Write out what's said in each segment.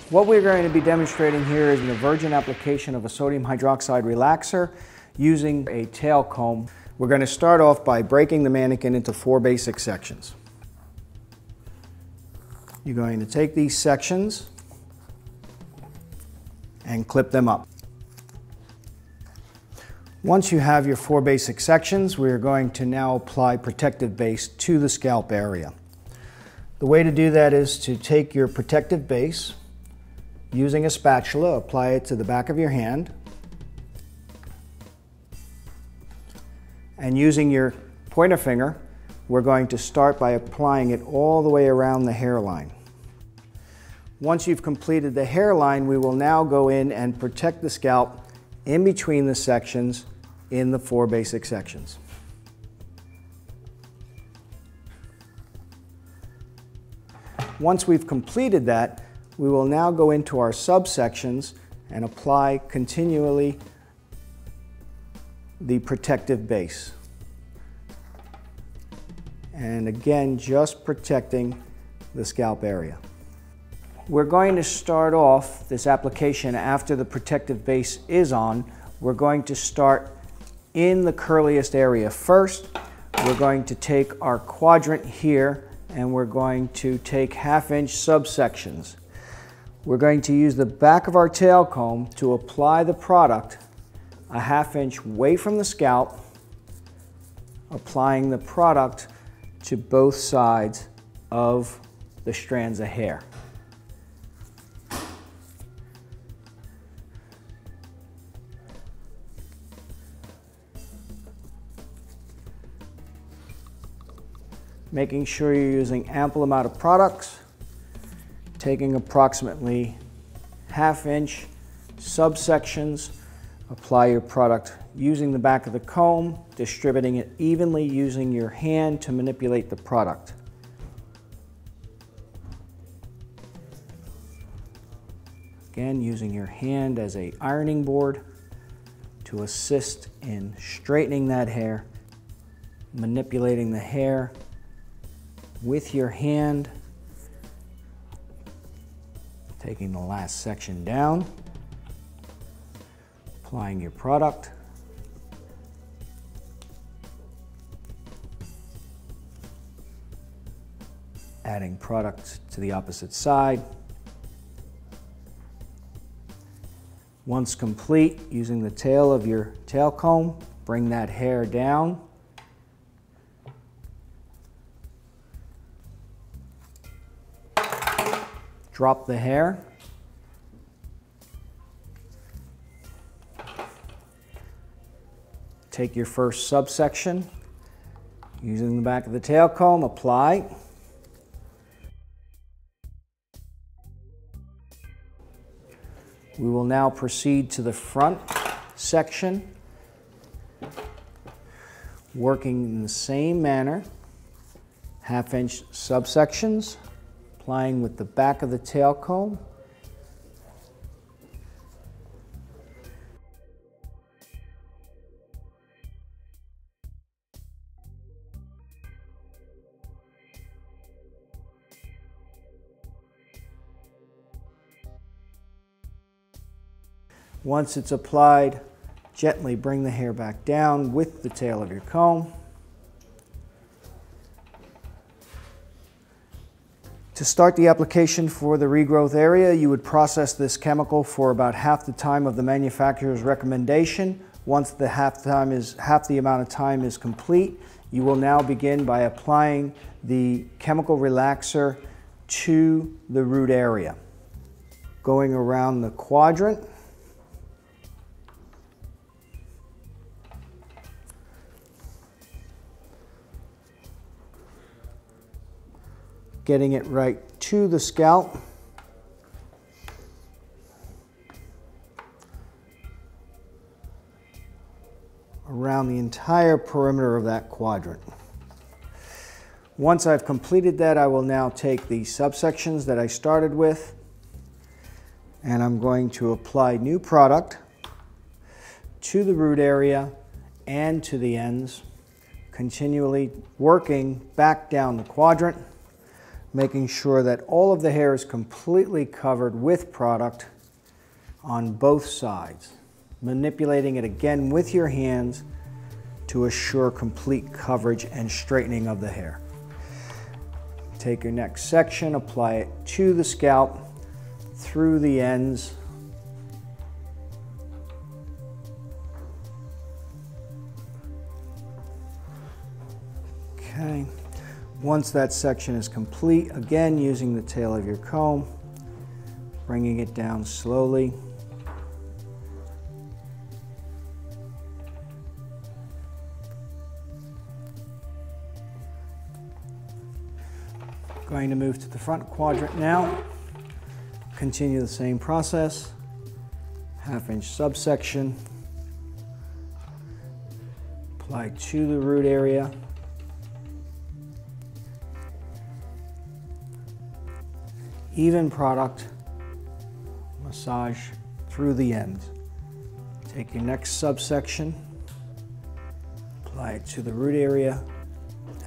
What we're going to be demonstrating here is an virgin application of a sodium hydroxide relaxer using a tail comb. We're going to start off by breaking the mannequin into 4 basic sections. You're going to take these sections and clip them up. Once you have your 4 basic sections, we're going to now apply protective base to the scalp area. The way to do that is to take your protective base, using a spatula, apply it to the back of your hand, and using your pointer finger, we're going to start by applying it all the way around the hairline. Once you've completed the hairline, we will now go in and protect the scalp in between the sections in the 4 basic sections. Once we've completed that, we will now go into our subsections and apply continually the protective base. And again, just protecting the scalp area. We're going to start off this application after the protective base is on. We're going to start in the curliest area first. We're going to take our quadrant here and we're going to take 1/2 inch subsections. We're going to use the back of our tail comb to apply the product 1/2 inch away from the scalp, applying the product to both sides of the strands of hair. Making sure you're using ample amount of products, taking approximately 1/2 inch subsections, apply your product using the back of the comb, distributing it evenly using your hand to manipulate the product. Again, using your hand as an ironing board to assist in straightening that hair, manipulating the hair with your hand, taking the last section down, applying your product, adding product to the opposite side. Once complete, using the tail of your tail comb, bring that hair down. Drop the hair. Take your first subsection, using the back of the tail comb, apply. We will now proceed to the front section, working in the same manner, 1/2 inch subsections, applying with the back of the tail comb. Once it's applied, gently bring the hair back down with the tail of your comb. To start the application for the regrowth area, you would process this chemical for about half the time of the manufacturer's recommendation. Once the half the amount of time is complete, you will now begin by applying the chemical relaxer to the root area. Going around the quadrant, getting it right to the scalp. Around the entire perimeter of that quadrant. Once I've completed that, I will now take the subsections that I started with, and I'm going to apply new product to the root area and to the ends, continually working back down the quadrant, making sure that all of the hair is completely covered with product on both sides. Manipulating it again with your hands to assure complete coverage and straightening of the hair. Take your next section, apply it to the scalp, through the ends. Okay. Once that section is complete, again using the tail of your comb, bringing it down slowly. Going to move to the front quadrant now. Continue the same process. 1/2 inch subsection. Apply to the root area. Even product. Massage through the ends. Take your next subsection. Apply it to the root area.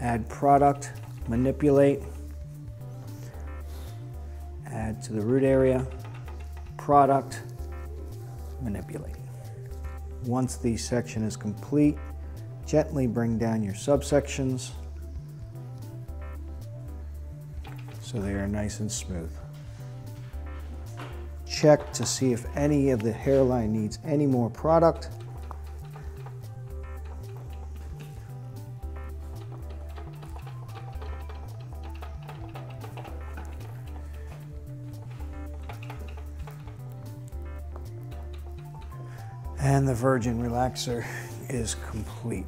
Add product. Manipulate. Add to the root area, product, manipulate. Once the section is complete, gently bring down your subsections so they are nice and smooth. Check to see if any of the hairline needs any more product. And the Virgin Relaxer is complete.